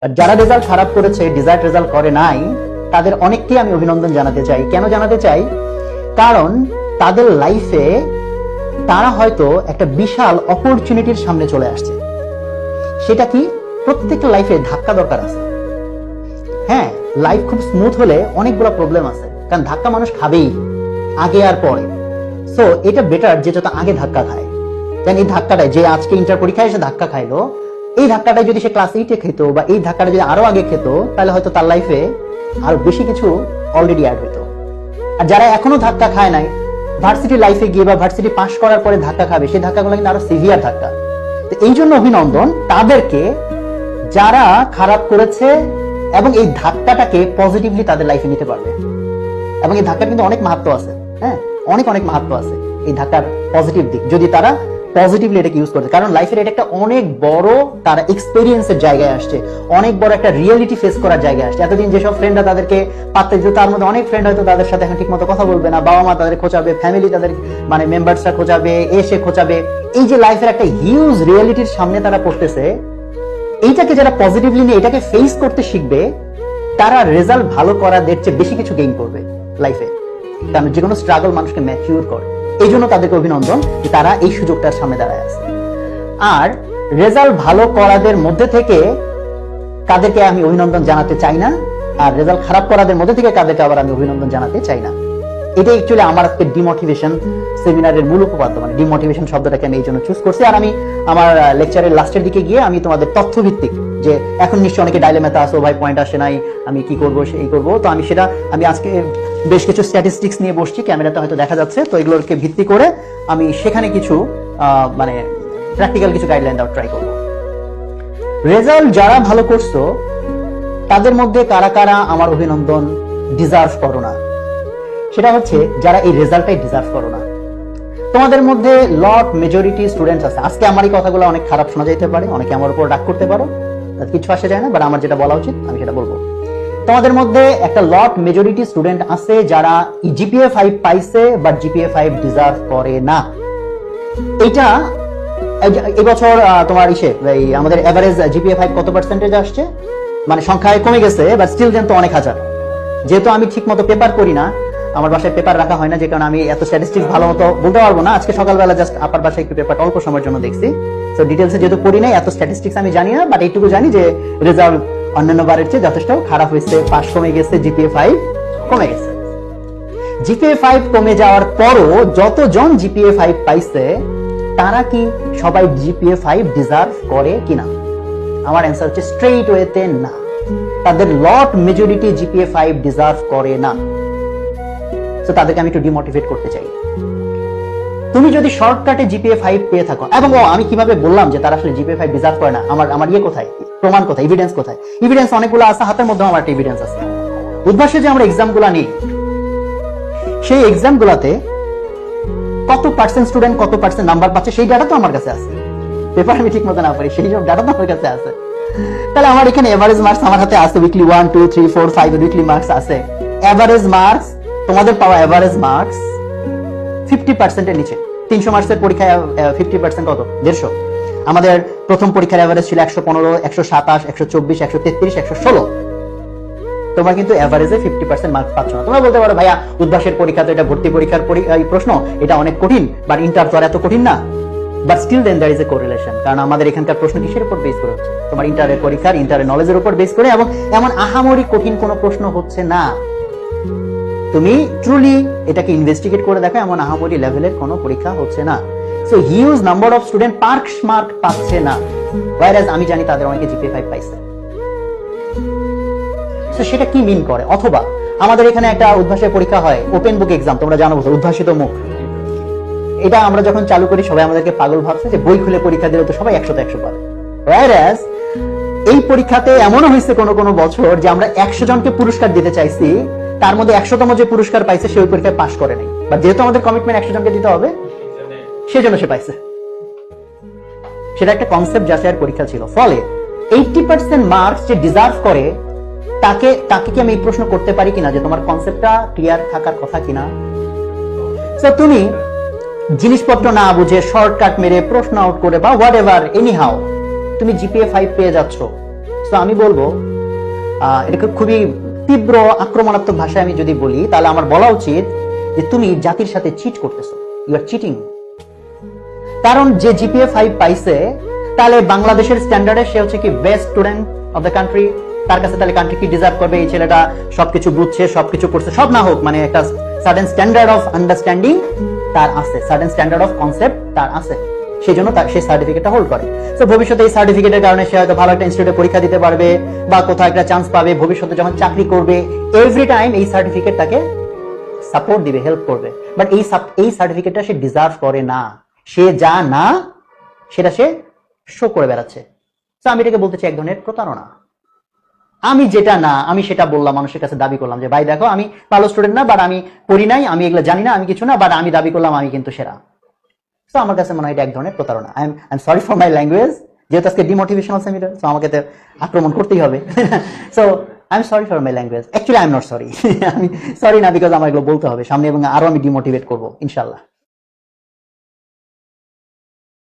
আর যারা রেজাল্ট খারাপ করেছে, ডিজায়ার্ড রেজাল্ট করে নাই, তাদের অনেককেই আমি অভিনন্দন জানাতে চাই। কেন জানাতে চাই? কারণ তাদের লাইফে তারা হয়তো একটা বিশাল অপরচুনিটির সামনে চলে আসছে। সেটা কি? প্রত্যেকটা লাইফে ধাক্কা দরকার আছে। হ্যাঁ, লাইফ খুব স্মুথ হলে অনেকগুলো প্রবলেম আছে, কারণ ধাক্কা মানুষ খাবেই আগে আর পরে। সো এটা বেটার যে যত আগে ধাক্কা খায়। কারণ এই ধাক্কাটায়, যে আজকে ইন্টার পরীক্ষায় এসে ধাক্কা খাইলো, এই ধাক্কাটায় যদি সে ক্লাস 8-এ খেত বা এই ধাক্কাটা যদি আরো আগে খেত, তাহলে হয়তো তার লাইফে আরো বেশি কিছু অলরেডি অ্যাড হইতো। আর যারা এখনো ধাক্কা খায় নাই, ভার্সিটি লাইফে গিয়ে বা ভার্সিটি পাস করার পরে ধাক্কা খাবে, সেই ধাক্কাগুলো কিন্তু আরো সিভিয়ার ধাক্কা। তো এই জন্য অভিনন্দন তাদেরকে যারা খারাপ করেছে এবং এই ধাক্কাটাকে পজিটিভলি তাদের লাইফে নিতে পারবে। এবং এই ধাক্কার কিন্তু অনেক মাহাত্ম্য আছে। হ্যাঁ, অনেক অনেক মাহাত্ম্য আছে এই ধাক্কার পজিটিভ দিক, যদি তারা পজিটিভলি এটাকে ইউজ করতে। কারণ লাইফের এটা একটা অনেক বড় তারা এক্সপেরিয়েন্সের জায়গায় আসছে, অনেক বড় একটা রিয়েলিটি ফেস করার জায়গায় আসছে। এতদিন যেসব ফ্রেন্ডরা তাদেরকে পাত্তা দিত, তার মধ্যে অনেক ফ্রেন্ড হয়তো তাদের সাথে এখন ঠিক মতো কথা বলবে না, বাবা মা তাদের খোঁচাবে, ফ্যামিলি তাদের মানে মেম্বার্সরা খোঁচাবে, এসে খোঁচাবে। এই যে লাইফের একটা হিউজ রিয়েলিটির সামনে তারা পড়তেছে, এইটাকে যারা পজিটিভলি নিয়ে এটাকে ফেস করতে শিখবে, তারা রেজাল্ট ভালো করাদের চেয়ে বেশি কিছু গেইন করবে লাইফে। কারণ যে কোনো স্ট্রাগল মানুষকে ম্যাচিউর করে। এই জন্য তাদেরকে অভিনন্দন যে তারা এই সুযোগটার সামনে দাঁড়ায় আছে। আর রেজাল্ট ভালো করাদের মধ্যে থেকে কাদেরকে আমি অভিনন্দন জানাতে চাই না, আর রেজাল্ট খারাপ করাদের মধ্যে থেকে কাদেরকে আবার আমি অভিনন্দন জানাতে চাই না। এটা অ্যাকচুয়ালি আমার আজকে ডিমোটিভেশন সেমিনারের মূল উপপাদ্য, মানে ডিমোটিভেশন শব্দটাকে আমি এই জন্য চুজ করছি। আর আমি আমার লেকচারের লাস্টের দিকে গিয়ে আমি তোমাদের তথ্যভিত্তিক, যে এখন নিশ্চয়ই অনেকে ডাইলেমাতে আসো, ভাই পয়েন্ট আসে নাই, আমি কি করবো সেই করবো, তো আমি আজকে বেশ কিছু স্ট্যাটিস্টিক্স নিয়ে বসছি, ক্যামেরাতে হয়তো দেখা যাচ্ছে, তো এগুলোকে ভিত্তি করে আমি সেখানে কিছু মানে প্র্যাকটিক্যাল কিছু গাইডলাইন দেওয়ার ট্রাই করবো। রেজাল্ট যারা ভালো করছো তাদের মধ্যে কারা কারা আমার অভিনন্দন ডিজার্ভ করো না, সেটা হচ্ছে যারা এই রেজাল্টটাই ডিজার্ভ করো না। তোমাদের মধ্যে লট মেজরিটি স্টুডেন্টস আছে। আজকে আমার এই কথাগুলো অনেক খারাপ শোনা যেতে পারে, অনেকে আমার উপর রাগ করতে পারো, কিছু আসে যায় না, বাট আমার যেটা বলা উচিত আমি সেটা বলবো। তোমাদের মধ্যে একটা লট মেজরিটি স্টুডেন্ট আছে যারা জিপিএ 5 পাইছে, বাট জিপিএ 5 ডিজার্ভ করে না। এইটা এই বছর তোমার আমাদের এভারেজ জিপিএ 5 কত পার্সেন্টেজ আসছে, মানে সংখ্যায় কমে গেছে, বাট স্টিল কিন্তু অনেক হাজার। যেহেতু আমি ঠিক মতো পেপার করি না, আমার বাসায় পেপার রাখা হয় না, যে কারণে আমি এত স্ট্যাটিস্টিক্স ভালো মতো বলতে পারবো না। আজকে সকালবেলা জাস্ট আপার বাসায় একটু পেপারটা অল্প সময়ের জন্য দেখছি, তো ডিটেলসে যেহেতু পড়ি নাই, এত স্ট্যাটিস্টিক্স আমি জানি না, বাট এইটুকু জানি যে রেজাল্ট অন্যান্য বারের চেয়ে যথেষ্ট খারাপ হয়েছে, পাস কমে গেছে, জিপিএ 5 কমে গেছে। জিপিএ 5 কমে যাওয়ার পরও যতজন জিপিএ 5 পাইছে, তারা কি সবাই জিপিএ 5 ডিজার্ভ করে কিনা? আমার অ্যান্সার হচ্ছে স্ট্রেইট ওয়েতে না। তাদের লট মেজরিটি জিপিএ 5 ডিজার্ভ করে না। তো তাদেরকে আমি একটু ডিমোটিভেট করতে চাই। তুমি যদি শর্টকাটে জিপিএ 5 পেয়ে থাকো, এবং আমি কিভাবে বললাম যে তারা আসলে জিপিএ 5 ডিজার্ভ করে না, আমার ইয়ে কোথায়, প্রমাণ কোথায়, এভিডেন্স কোথায়? এভিডেন্স অনেকগুলো আছে, হাতের মধ্যে আমার একটা এভিডেন্স আছে। উদ্ভাসে যে আমরা এক্সামগুলো নিই, সেই এক্সামগুলোতে কত পার্সেন্ট স্টুডেন্ট কত পার্সেন্ট নাম্বার পাচ্ছে, সেই ডাটা তো আমার কাছে আছে। পেপার আমি ঠিক মতো না পারি, সেই সব ডাটা তো আমার কাছে আছে। তাহলে আমার এখানে এভারেজ মার্কস আমার হাতে আছে, উইকলি 1 2 3 4 5 উইকলি মার্কস আছে। এভারেজ মার্কস, তোমাদের পাওয়া এভারেজ মার্কস 50% এর নিচে। 300 মার্কসের পরীক্ষায় 50% কত? 150। আমাদের প্রথম পরীক্ষার এভারেজ ছিল 115, 127, 124, 133, 116। তোমরা কিন্তু এভারেজে 50% মার্কস পাচ্ছ না। তোমরা বলতে পারো, ভাইয়া উদ্ভাসের পরীক্ষা তো এটা ভর্তি পরীক্ষার প্রশ্ন, এটা অনেক কঠিন, বাট ইন্টার তো আর এত কঠিন না। But still then there is a correlation, কারণ আমাদের এখানকার প্রশ্ন কিসের উপর বেস করে হচ্ছে? তোমার ইন্টারের পরীক্ষার ইন্টারের নলেজের উপর বেস করে, এবং এমন আহামরি কঠিন কোনো প্রশ্ন হচ্ছে না। তুমি ট্রুলি এটাকে ইনভেস্টিগেট করে দেখো, এমন আহামরি লেভেলের কোনো পরীক্ষা হচ্ছে না। So huge number of student pass mark পাচ্ছে না, ওয়্যারএজ আমি জানি তাদের অনেকে জিপিএ 5 পাইছে। সো সেটা কি মিন করে? অথবা আমাদের এখানে একটা উদ্ভাসের পরীক্ষা হয়, ওপেন বুক এক্সাম, তোমরা জানো উদ্ভাসিত মুখ। এটা আমরা যখন চালু করি সবাই আমাদেরকে পাগল ভাবছে যে বই খুলে পরীক্ষা দিলে তো সবাই 100 তে 100 পাবে। ওয়্যারএজ এই পরীক্ষাতে এমনও হয়েছে কোনো বছর যে আমরা 100 জনকে পুরস্কার দিতে চাইছি, তার মধ্যে 100তম যে পুরস্কার পাইছে সে ওই পরীক্ষায় পাস করে নাই, বা যেহেতু আমাদের কমিটমেন্ট 100 জনকে দিতে হবে, সেজন্য সে পাইছে। সেটা একটা কনসেপ্ট যাচাইয়ের পরীক্ষা ছিল। ফলে 80% মার্কস যে ডিজার্ভ করে, তাকে কি আমি এই প্রশ্ন করতে পারি কিনা যে তোমার কনসেপ্টটা ক্লিয়ার থাকার কথা কিনা? সো তুমি জিনিসপত্র না বুঝে শর্টকাট মেরে প্রশ্ন আউট করে বা হোয়াট এভার এনি হাউ তুমি জিপিএ 5 পেয়ে যাচ্ছ, তো আমি বলবো এটাকে খুবই তীব্র আক্রমণাত্মক ভাষায় আমি যদি বলি, তাহলে আমার বলা উচিত যে তুমি জাতির সাথে চিট করতেছো, ইউ আর চিটিং। কারণ যে জিপিএ 5 পাইছে, তাহলে বাংলাদেশের স্ট্যান্ডার্ডে সে হচ্ছে কি best student of the country. তার কাছে তাহলে কান্ট্রি কি ডিজার্ভ করবে? এই ছেলেটা সবকিছু বুঝছে, সবকিছু করছে, সব না হোক মানে একটা সার্টেন স্ট্যান্ডার্ড অফ আন্ডারস্ট্যান্ডিং তার আছে, সার্টেন স্ট্যান্ডার্ড অফ কনসেপ্ট তার আছে, সেই জন্য তার সেই সার্টিফিকেটটা হোল্ড করে। তো ভবিষ্যতে এই সার্টিফিকেটের কারণে সে হয়তো ভালো একটা ইনস্টিটিউটে পরীক্ষা দিতে পারবে বা কোথাও একটা চান্স পাবে, ভবিষ্যতে যখন চাকরি করবে এভরি টাইম এই সার্টিফিকেট তাকে সাপোর্ট দিবে, হেল্প করবে। বাট এই সার্টিফিকেটটা সে ডিজার্ভ করে না, সে যা না সেটা সে শো করে বেড়াচ্ছে। তো আমি এটাকে বলতে চাই এক ধরনের প্রতারণা। আমি যেটা না আমি সেটা বললাম, মানুষের কাছে দাবি করলাম যে ভাই দেখো আমি ভালো স্টুডেন্ট না, বাট আমি পড়ি নাই, আমি এগুলো জানি না, আমি কিছু না, বাট আমি দাবি করলাম আমি কিন্তু সেরা। তো আমার কাছে মনে হয় এটা এক ধরনের প্রতারণা। I am sorry for my language, যেহেতু আজকে ডিমোটিভেশনাল সেমিনার, তো আমাকে তো আক্রমণ করতেই হবে। So I am sorry for my language, actually I am not sorry. আমি সরি না, বিকজ আমার এগুলো বলতে হবে সামনে এবং আরো আমি ডিমোটিভেট করবো ইনশাল্লাহ।